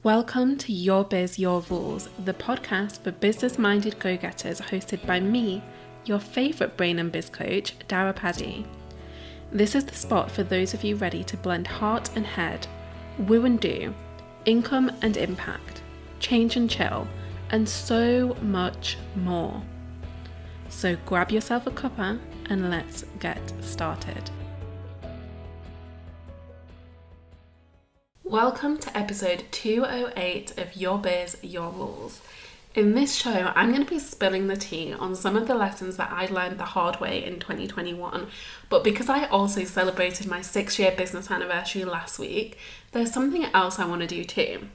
Welcome to Your Biz, Your Rules, the podcast for business-minded go-getters hosted by me, your favourite brain and biz coach, Dara Paddy. This is the spot for those of you ready to blend heart and head, woo and do, income and impact, change and chill, and so much more. So grab yourself a cuppa and let's get started. Welcome to episode 208 of Your Biz, Your Rules. In this show, I'm going to be spilling the tea on some of the lessons that I learned the hard way in 2021, but because I also celebrated my 6-year business anniversary last week, there's something else I want to do too.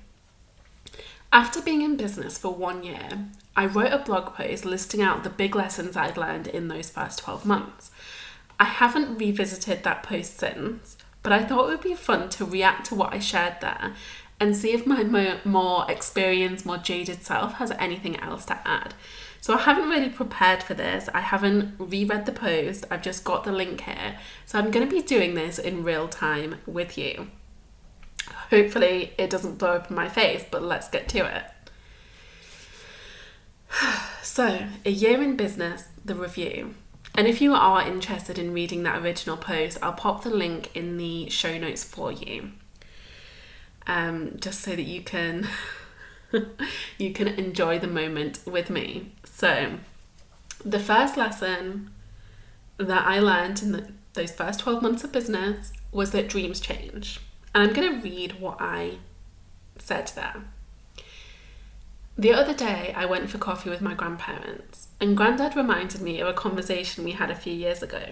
After being in business for 1 year, I wrote a blog post listing out the big lessons I'd learned in those first 12 months. I haven't revisited that post since, but I thought it would be fun to react to what I shared there and see if my more experienced, more jaded self has anything else to add. So I haven't really prepared for this. I haven't reread the post. I've just got the link here. So I'm going to be doing this in real time with you. Hopefully it doesn't blow up in my face, but let's get to it. So, a year in business, the review. And if you are interested in reading that original post, I'll pop the link in the show notes for you. Just so that you can enjoy the moment with me. So, the first lesson that I learned in those first 12 months of business was that dreams change. And I'm going to read what I said there. The other day, I went for coffee with my grandparents, and Grandad reminded me of a conversation we had a few years ago.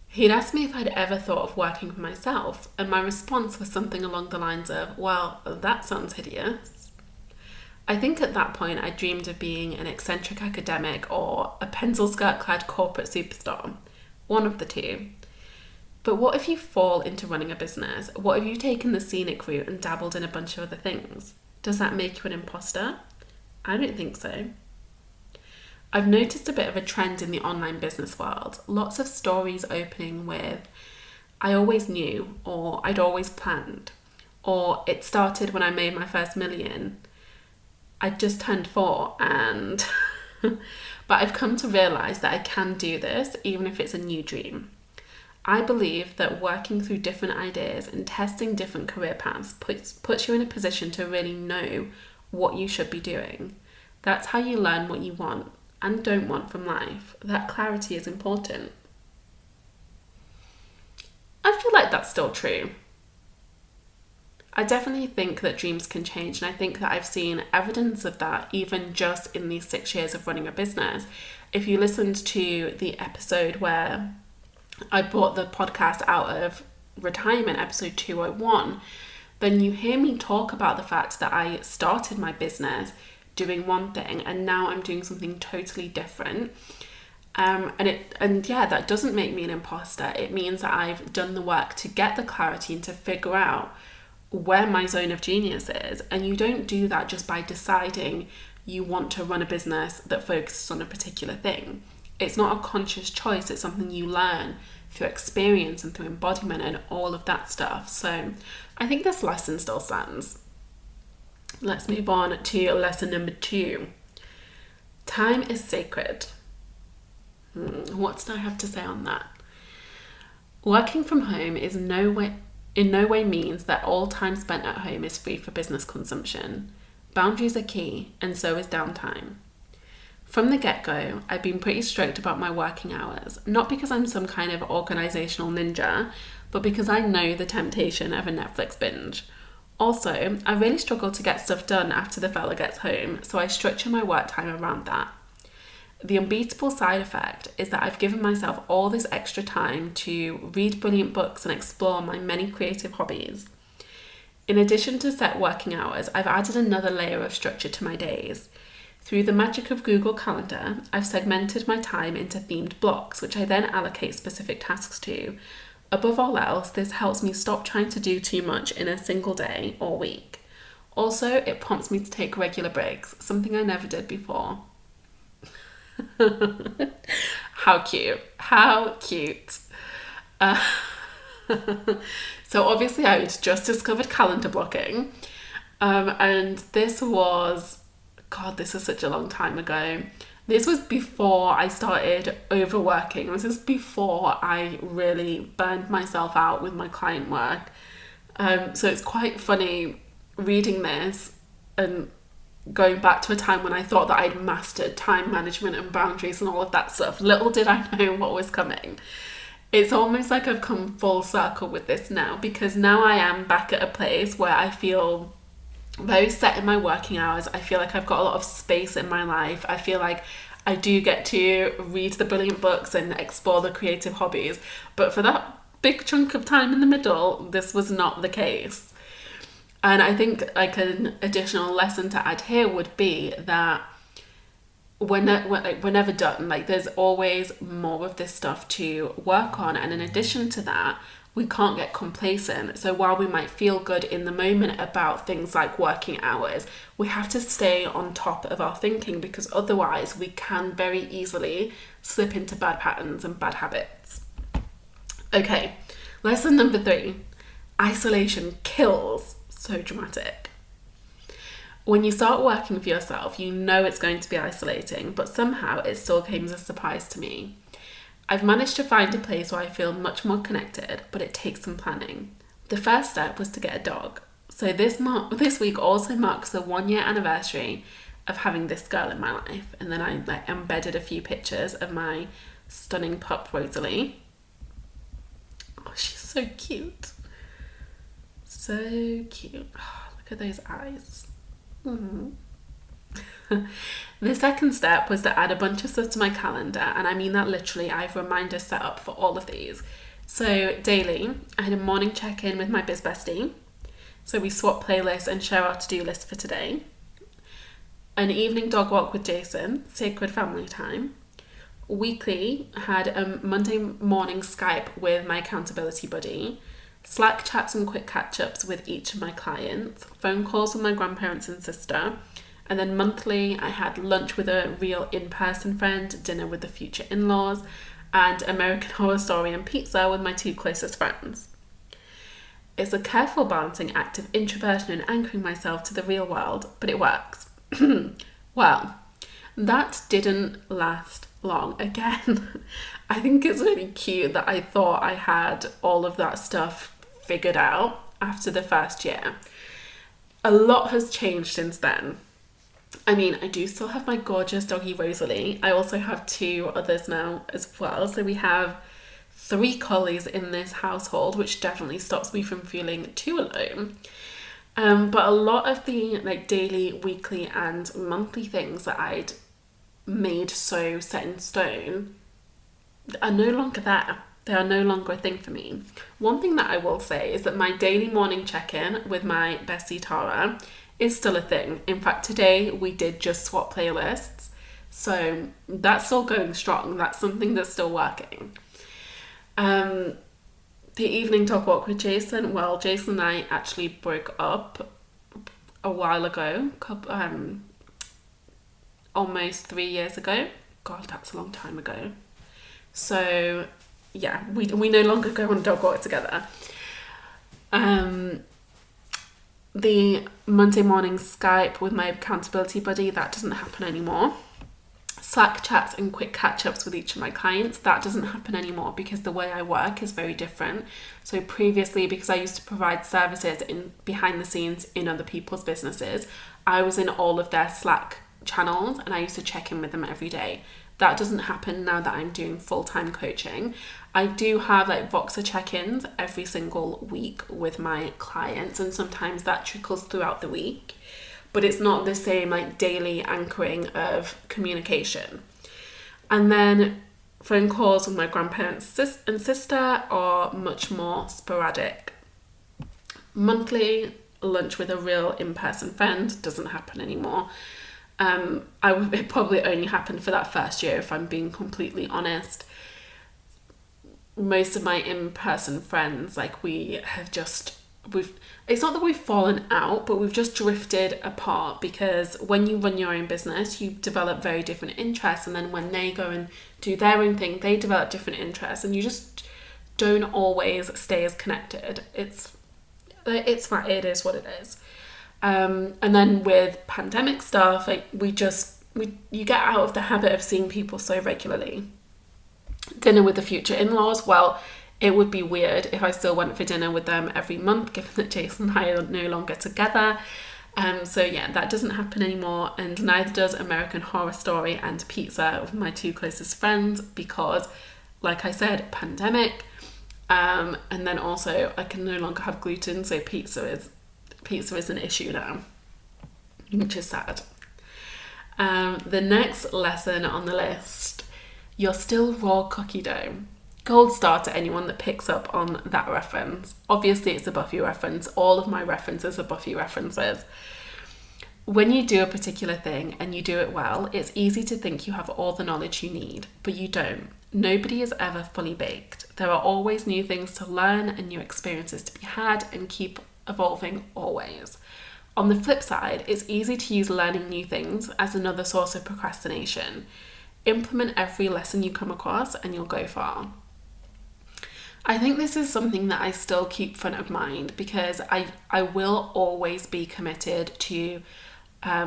He'd asked me if I'd ever thought of working for myself, and my response was something along the lines of, well, that sounds hideous. I think at that point I dreamed of being an eccentric academic or a pencil skirt-clad corporate superstar, one of the two. But what if you fall into running a business? What if you taken the scenic route and dabbled in a bunch of other things? Does that make you an imposter? I don't think so. I've noticed a bit of a trend in the online business world. Lots of stories opening with, I always knew, or I'd always planned, or it started when I made my first million. I just turned 4 and... But I've come to realise that I can do this even if it's a new dream. I believe that working through different ideas and testing different career paths puts you in a position to really know what you should be doing. That's how you learn what you want and don't want from life. That clarity is important. I feel like that's still true. I definitely think that dreams can change, and I think that I've seen evidence of that even just in these 6 years of running a business. If you listened to the episode where I brought the podcast out of retirement, episode 201, then you hear me talk about the fact that I started my business doing one thing and now I'm doing something totally different. That doesn't make me an imposter. It means that I've done the work to get the clarity and to figure out where my zone of genius is. And you don't do that just by deciding you want to run a business that focuses on a particular thing. It's not a conscious choice, it's something you learn through experience and through embodiment and all of that stuff. So I think this lesson still stands. Let's move on to lesson number 2. Time is sacred. What did I have to say on that? Working from home is in no way means that all time spent at home is free for business consumption. Boundaries are key, and so is downtime. From the get-go, I've been pretty strict about my working hours, not because I'm some kind of organisational ninja, but because I know the temptation of a Netflix binge. Also, I really struggle to get stuff done after the fella gets home, so I structure my work time around that. The unbeatable side effect is that I've given myself all this extra time to read brilliant books and explore my many creative hobbies. In addition to set working hours, I've added another layer of structure to my days. Through the magic of Google Calendar, I've segmented my time into themed blocks, which I then allocate specific tasks to. Above all else, this helps me stop trying to do too much in a single day or week. Also, it prompts me to take regular breaks, something I never did before. How cute. How cute. So obviously I'd just discovered calendar blocking, And this was, God, this is such a long time ago. This was before I started overworking. This is before I really burned myself out with my client work. So it's quite funny reading this and going back to a time when I thought that I'd mastered time management and boundaries and all of that stuff. Little did I know what was coming. It's almost like I've come full circle with this now, because now I am back at a place where I feel very set in my working hours. I feel like I've got a lot of space in my life. I feel like I do get to read the brilliant books and explore the creative hobbies. But for that big chunk of time in the middle, this was not the case. And I think like an additional lesson to add here would be that we're never done. Like there's always more of this stuff to work on. And in addition to that, we can't get complacent. So while we might feel good in the moment about things like working hours, we have to stay on top of our thinking, because otherwise we can very easily slip into bad patterns and bad habits. Okay, lesson number 3, isolation kills. So dramatic. When you start working for yourself, you know it's going to be isolating, but somehow it still came as a surprise to me. I've managed to find a place where I feel much more connected, but it takes some planning. The first step was to get a dog. So this week also marks the 1-year anniversary of having this girl in my life. And then I embedded a few pictures of my stunning pup, Rosalie. Oh, she's so cute. So cute. Oh, look at those eyes. Mm-hmm. The second step was to add a bunch of stuff to my calendar, and I mean that literally. I have reminders set up for all of these. So daily, I had a morning check-in with my biz bestie. So we swap playlists and share our to-do list for today. An evening dog walk with Jason, sacred family time. Weekly, had a Monday morning Skype with my accountability buddy. Slack chats and quick catch-ups with each of my clients. Phone calls with my grandparents and sister. And then monthly, I had lunch with a real in-person friend, dinner with the future in-laws, and American Horror Story and pizza with my 2 closest friends. It's a careful balancing act of introversion and anchoring myself to the real world, but it works. Well, that didn't last long. Again, I think it's really cute that I thought I had all of that stuff figured out after the first year. A lot has changed since then. I mean, I do still have my gorgeous doggy Rosalie. I also have 2 others now as well. So we have 3 collies in this household, which definitely stops me from feeling too alone. But a lot of the daily, weekly and monthly things that I'd made so set in stone are no longer there. They are no longer a thing for me. One thing that I will say is that my daily morning check-in with my bestie Tara is still a thing. In fact, today we did just swap playlists. So that's still going strong. That's something that's still working. The evening dog walk with Jason. Well, Jason and I actually broke up a while ago, almost 3 years ago. God, that's a long time ago. So yeah, we no longer go on a dog walk together. The Monday morning Skype with my accountability buddy, that doesn't happen anymore. Slack chats and quick catch-ups with each of my clients, that doesn't happen anymore because the way I work is very different. So previously, because I used to provide services in behind the scenes in other people's businesses, I was in all of their Slack channels and I used to check in with them every day. That doesn't happen now that I'm doing full-time coaching. I do have Voxer check-ins every single week with my clients, and sometimes that trickles throughout the week, but it's not the same daily anchoring of communication. And then phone calls with my grandparents and sister are much more sporadic. Monthly lunch with a real in-person friend doesn't happen anymore. It probably only happened for that first year, if I'm being completely honest. Most of my in-person friends, it's not that we've fallen out, but we've just drifted apart, because when you run your own business, you develop very different interests, and then when they go and do their own thing, they develop different interests, and you just don't always stay as connected. It is what it is. And then with pandemic stuff, like you get out of the habit of seeing people so regularly. Dinner with the future in-laws, well, it would be weird if I still went for dinner with them every month, given that Jason and I are no longer together. So yeah, that doesn't happen anymore, and neither does American Horror Story and pizza with my two closest friends, because, like I said, pandemic, and then also I can no longer have gluten, so pizza is an issue now, which is sad. The next lesson on the list: you're still raw cookie dough. Gold star to anyone that picks up on that reference. Obviously, it's a Buffy reference. All of my references are Buffy references. When you do a particular thing and you do it well, it's easy to think you have all the knowledge you need, but you don't. Nobody is ever fully baked. There are always new things to learn and new experiences to be had, and keep evolving always. On the flip side, it's easy to use learning new things as another source of procrastination. Implement every lesson you come across and you'll go far. I think this is something that I still keep front of mind, because I will always be committed to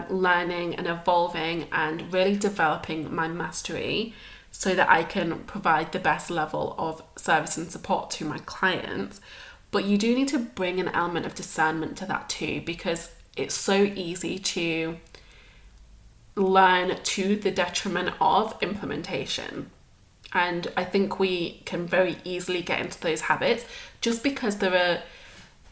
learning and evolving and really developing my mastery so that I can provide the best level of service and support to my clients. But you do need to bring an element of discernment to that too, because it's so easy to learn to the detriment of implementation. And I think we can very easily get into those habits just because there are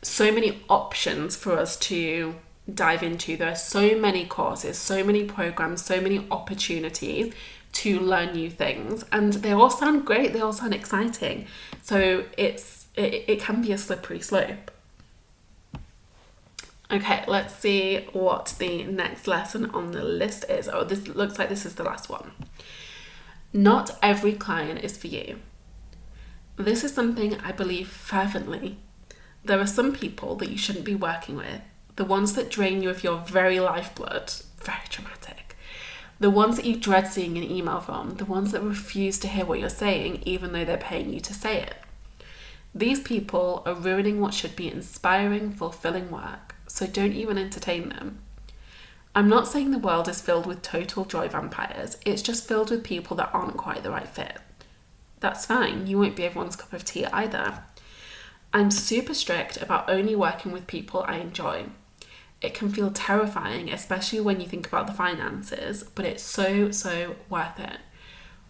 so many options for us to dive into. There are so many courses, so many programs, so many opportunities to learn new things, and they all sound great, they all sound exciting. So it can be a slippery slope. Okay, let's see what the next lesson on the list is. Oh, this looks like this is the last one. Not every client is for you. This is something I believe fervently. There are some people that you shouldn't be working with. The ones that drain you of your very lifeblood. Very dramatic. The ones that you dread seeing an email from. The ones that refuse to hear what you're saying, even though they're paying you to say it. These people are ruining what should be inspiring, fulfilling work. So don't even entertain them. I'm not saying the world is filled with total joy vampires. It's just filled with people that aren't quite the right fit. That's fine. You won't be everyone's cup of tea either. I'm super strict about only working with people I enjoy. It can feel terrifying, especially when you think about the finances, but it's so worth it.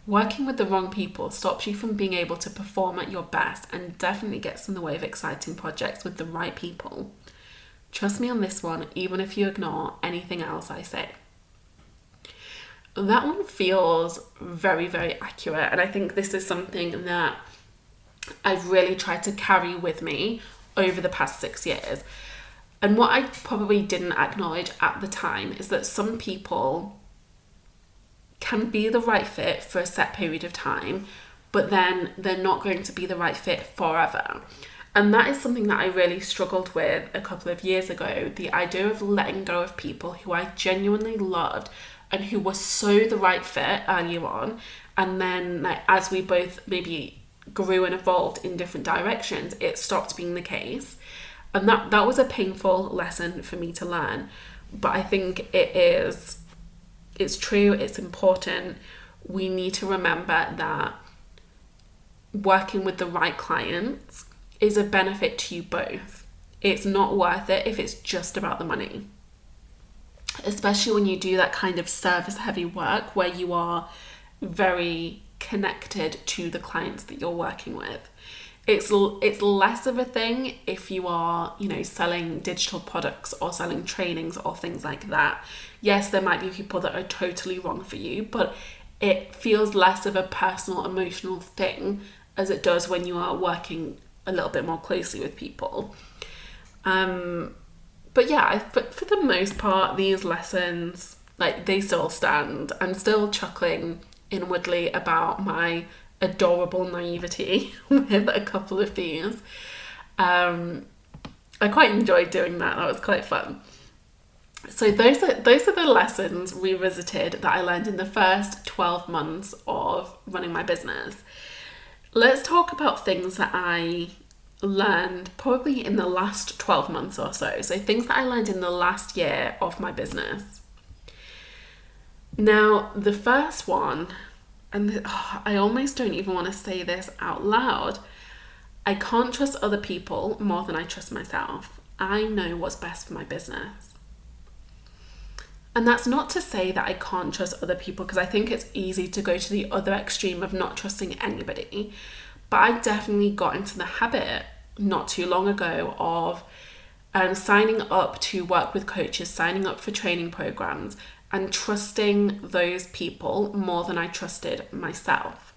Working with the wrong people stops you from being able to perform at your best, and definitely gets in the way of exciting projects with the right people. Trust me on this one, even if you ignore anything else I say. That one feels very, very accurate, and I think this is something that I've really tried to carry with me over the past 6 years. And what I probably didn't acknowledge at the time is that some people can be the right fit for a set period of time, but then they're not going to be the right fit forever. And that is something that I really struggled with a couple of years ago. The idea of letting go of people who I genuinely loved and who were so the right fit earlier on. And then like, as we both maybe grew and evolved in different directions, it stopped being the case. And that was a painful lesson for me to learn. But I think it's true, it's important. We need to remember that working with the right clients is a benefit to you both. It's not worth it if it's just about the money. Especially when you do that kind of service heavy work where you are very connected to the clients that you're working with. It's less of a thing if you are, selling digital products or selling trainings or things like that. Yes, there might be people that are totally wrong for you, but it feels less of a personal, emotional thing as it does when you are working a little bit more closely with people. But yeah, for the most part, these lessons, they still stand. I'm still chuckling inwardly about my adorable naivety with a couple of these. I quite enjoyed doing that. That was quite fun. So those are the lessons revisited that I learned in the first 12 months of running my business. Let's talk about things that I learned probably in the last 12 months or so. So things that I learned in the last year of my business. Now, the first one, and I almost don't even want to say this out loud, I can't trust other people more than I trust myself. I know what's best for my business. And that's not to say that I can't trust other people, because I think it's easy to go to the other extreme of not trusting anybody. But I definitely got into the habit not too long ago of signing up to work with coaches, signing up for training programs, and trusting those people more than I trusted myself.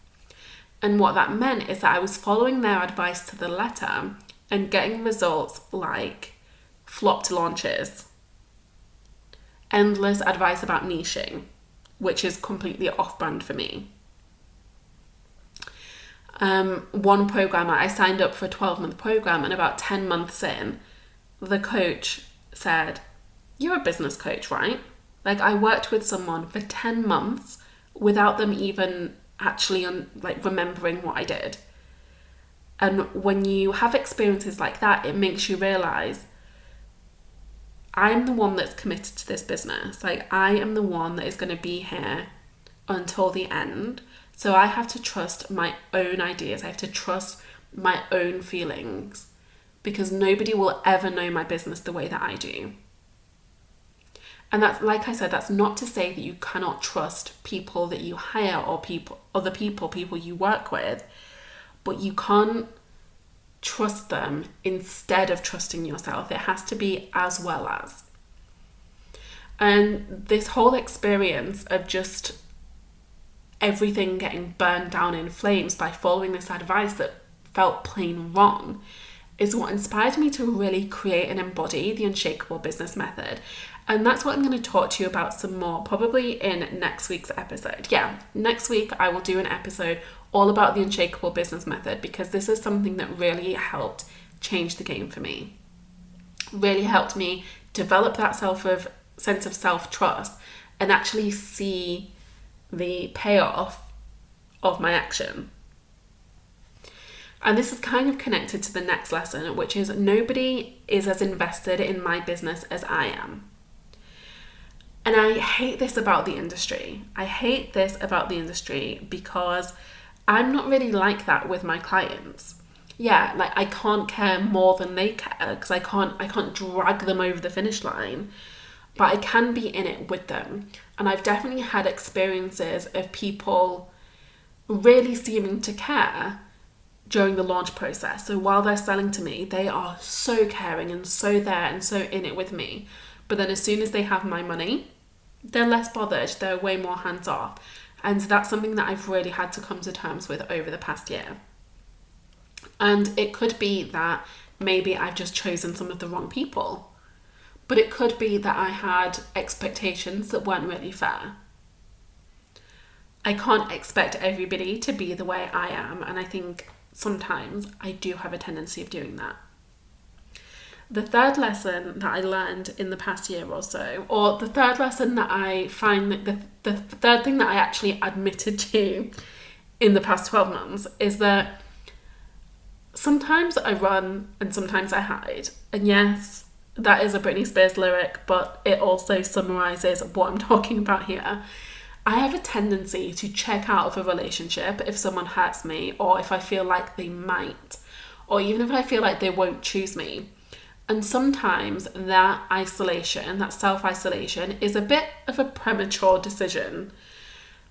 And what that meant is that I was following their advice to the letter and getting results like flopped launches, endless advice about niching, which is completely off-brand for me. One program, I signed up for a 12-month program, and about 10 months in, the coach said, "You're a business coach, right?" Like, I worked with someone for 10 months without them even actually remembering what I did. And when you have experiences like that, it makes you realize I'm the one that's committed to this business. Like, I am the one that is going to be here until the end. So I have to trust my own ideas. I have to trust my own feelings, because nobody will ever know my business the way that I do. And that's, like I said, that's not to say that you cannot trust people that you hire or other people you work with, but you can't trust them instead of trusting yourself. It has to be as well as. And this whole experience of just everything getting burned down in flames by following this advice that felt plain wrong is what inspired me to really create and embody the Unshakeable business method. And that's what I'm going to talk to you about some more, probably in next week's episode. Yeah, next week I will do an episode all about the Unshakeable business method, because this is something that really helped change the game for me. Really helped me develop that sense of self-trust and actually see the payoff of my action. And this is kind of connected to the next lesson, which is nobody is as invested in my business as I am. And I hate this about the industry. Because I'm not really like that with my clients. Yeah, like, I can't care more than they care, because I can't drag them over the finish line, but I can be in it with them. And I've definitely had experiences of people really seeming to care during the launch process. So while they're selling to me, they are so caring and so there and so in it with me. But then as soon as they have my money, they're less bothered. They're way more hands off. And that's something that I've really had to come to terms with over the past year. And it could be that maybe I've just chosen some of the wrong people. But it could be that I had expectations that weren't really fair. I can't expect everybody to be the way I am. And I think sometimes I do have a tendency of doing that. The third lesson that I learned in the past year or so, or the third lesson that I find that the third thing that I actually admitted to in the past 12 months, is that sometimes I run and sometimes I hide. And yes, that is a Britney Spears lyric, but it also summarizes what I'm talking about here. I have a tendency to check out of a relationship if someone hurts me, or if I feel like they might, or even if I feel like they won't choose me. And sometimes that isolation, that self-isolation, is a bit of a premature decision,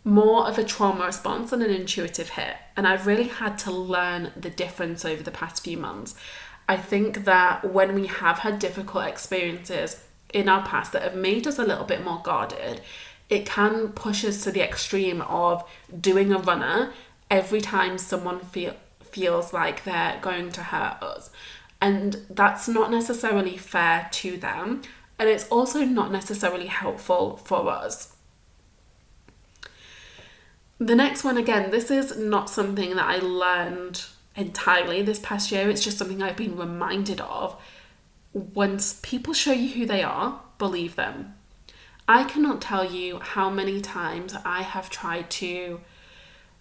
more of a trauma response than an intuitive hit. And I've really had to learn the difference over the past few months. I think that when we have had difficult experiences in our past that have made us a little bit more guarded, it can push us to the extreme of doing a runner every time someone feels like they're going to hurt us. And that's not necessarily fair to them. And it's also not necessarily helpful for us. The next one, again, this is not something that I learned entirely this past year. It's just something I've been reminded of. Once people show you who they are, believe them. I cannot tell you how many times I have tried to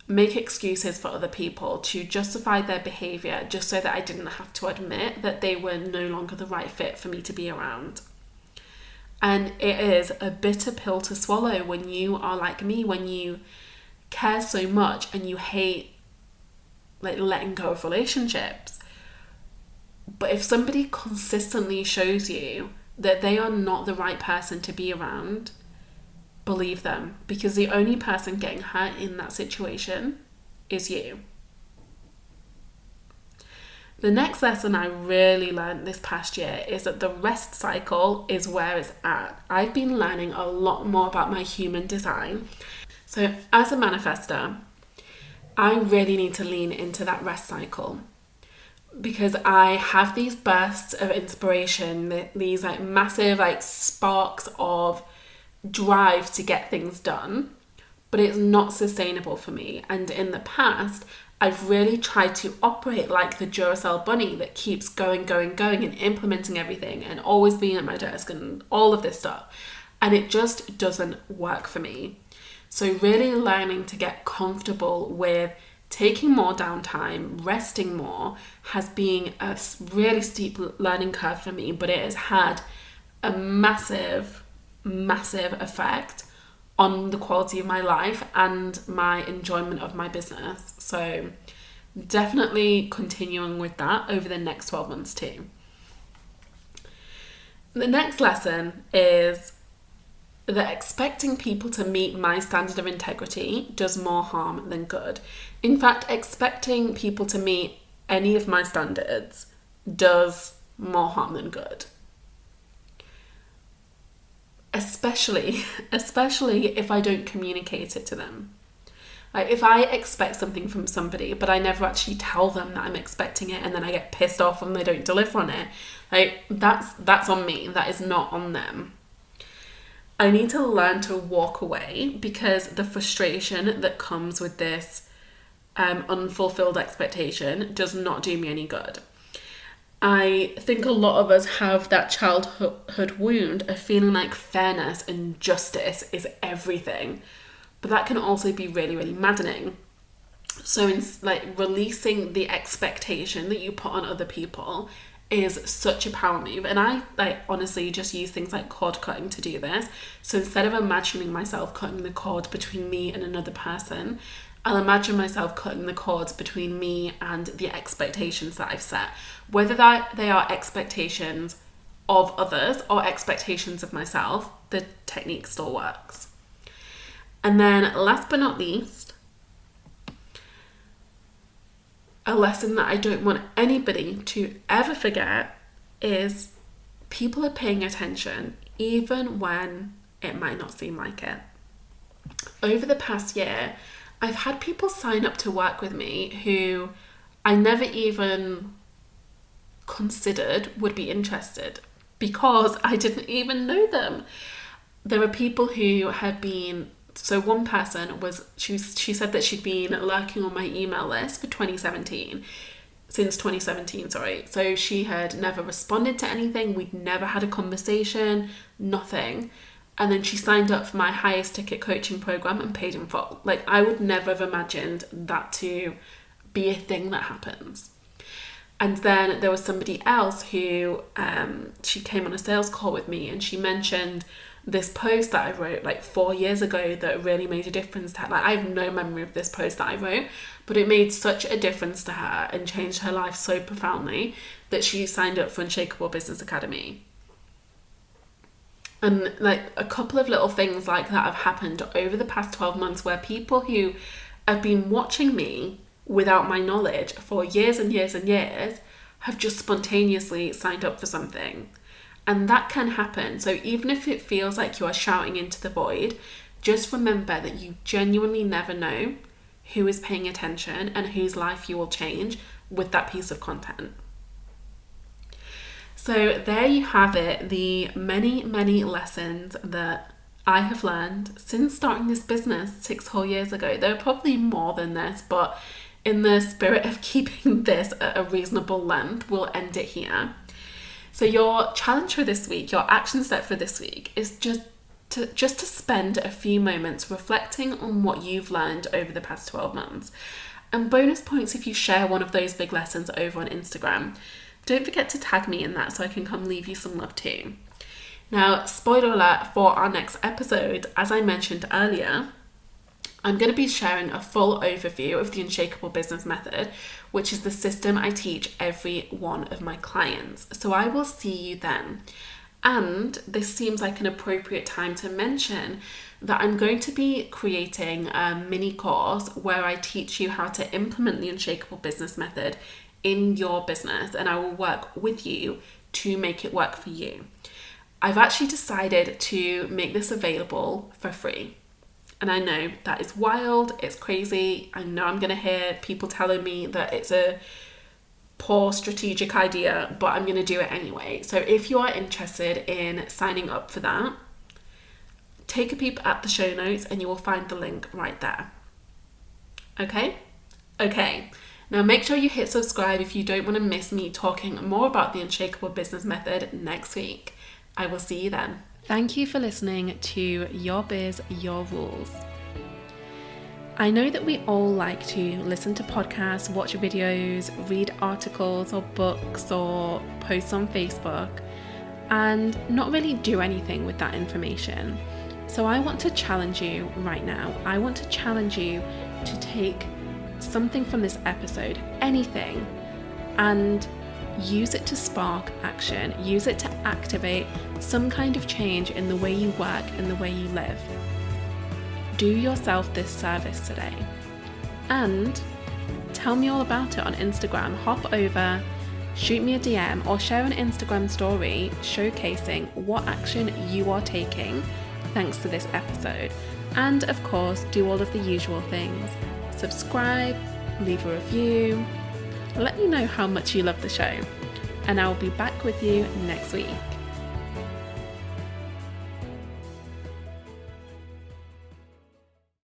make excuses for other people, to justify their behaviour just so that I didn't have to admit that they were no longer the right fit for me to be around. And it is a bitter pill to swallow when you are like me, when you care so much and you hate like letting go of relationships. But if somebody consistently shows you that they are not the right person to be around, believe them, because the only person getting hurt in that situation is you. The next lesson I really learned this past year is that the rest cycle is where it's at. I've been learning a lot more about my human design. So as a manifester, I really need to lean into that rest cycle, because I have these bursts of inspiration, these like massive like sparks of drive to get things done, but it's not sustainable for me. And in the past, I've really tried to operate like the Duracell bunny that keeps going and implementing everything and always being at my desk and all of this stuff. And it just doesn't work for me. So really learning to get comfortable with taking more downtime, resting more, has been a really steep learning curve for me, but it has had a massive effect on the quality of my life and my enjoyment of my business. So definitely continuing with that over the next 12 months too. The next lesson is that expecting people to meet my standard of integrity does more harm than good. In fact, expecting people to meet any of my standards does more harm than good. Especially if I don't communicate it to them. Like if I expect something from somebody, but I never actually tell them that I'm expecting it, and then I get pissed off when they don't deliver on it, like that's on me. That is not on them. I need to learn to walk away, because the frustration that comes with this unfulfilled expectation does not do me any good. I think a lot of us have that childhood wound of feeling like fairness and justice is everything, but that can also be really, really maddening. So in like releasing the expectation that you put on other people is such a power move. And I like honestly just use things like cord cutting to do this. So instead of imagining myself cutting the cord between me and another person, I'll imagine myself cutting the cords between me and the expectations that I've set. Whether they are expectations of others or expectations of myself, the technique still works. And then last but not least, a lesson that I don't want anybody to ever forget is people are paying attention even when it might not seem like it. Over the past year, I've had people sign up to work with me who I never even considered would be interested, because I didn't even know them. There are people who have been, so one person was, she said that she'd been lurking on my email list for since 2017, So she had never responded to anything, we'd never had a conversation, nothing. And then she signed up for my highest ticket coaching program and paid in full. Like, I would never have imagined that to be a thing that happens. And then there was somebody else who, she came on a sales call with me, and she mentioned this post that I wrote like 4 years ago that really made a difference to her. Like, I have no memory of this post that I wrote, but it made such a difference to her and changed her life so profoundly that she signed up for Unshakeable Business Academy. And like a couple of little things like that have happened over the past 12 months where people who have been watching me without my knowledge for years and years and years have just spontaneously signed up for something. And that can happen. So even if it feels like you are shouting into the void, just remember that you genuinely never know who is paying attention and whose life you will change with that piece of content. So there you have it, the many, many lessons that I have learned since starting this business 6 whole years ago. There are probably more than this, but in the spirit of keeping this at a reasonable length, we'll end it here. So your challenge for this week, your action step for this week, is just just to spend a few moments reflecting on what you've learned over the past 12 months. And bonus points if you share one of those big lessons over on Instagram. Don't forget to tag me in that so I can come leave you some love too. Now, spoiler alert for our next episode, as I mentioned earlier, I'm going to be sharing a full overview of the Unshakeable business method, which is the system I teach every one of my clients. So I will see you then. And this seems like an appropriate time to mention that I'm going to be creating a mini course where I teach you how to implement the Unshakeable business method in your business, and I will work with you to make it work for you. I've actually decided to make this available for free. And I know that is wild, it's crazy. I know I'm going to hear people telling me that it's a poor strategic idea, but I'm going to do it anyway. So if you are interested in signing up for that, take a peep at the show notes and you will find the link right there. Okay? Now make sure you hit subscribe if you don't want to miss me talking more about the Unshakeable business method next week. I will see you then. Thank you for listening to Your Biz, Your Rules. I know that we all like to listen to podcasts, watch videos, read articles or books or posts on Facebook and not really do anything with that information. So I want to challenge you right now. I want to challenge you to take something from this episode, anything, and use it to spark action. Use it to activate some kind of change in the way you work and the way you live. Do yourself this service today and tell me all about it on Instagram. Hop over, shoot me a DM or share an Instagram story showcasing what action you are taking thanks to this episode. And of course, do all of the usual things. Subscribe, leave a review, let me know how much you love the show, and I will be back with you next week.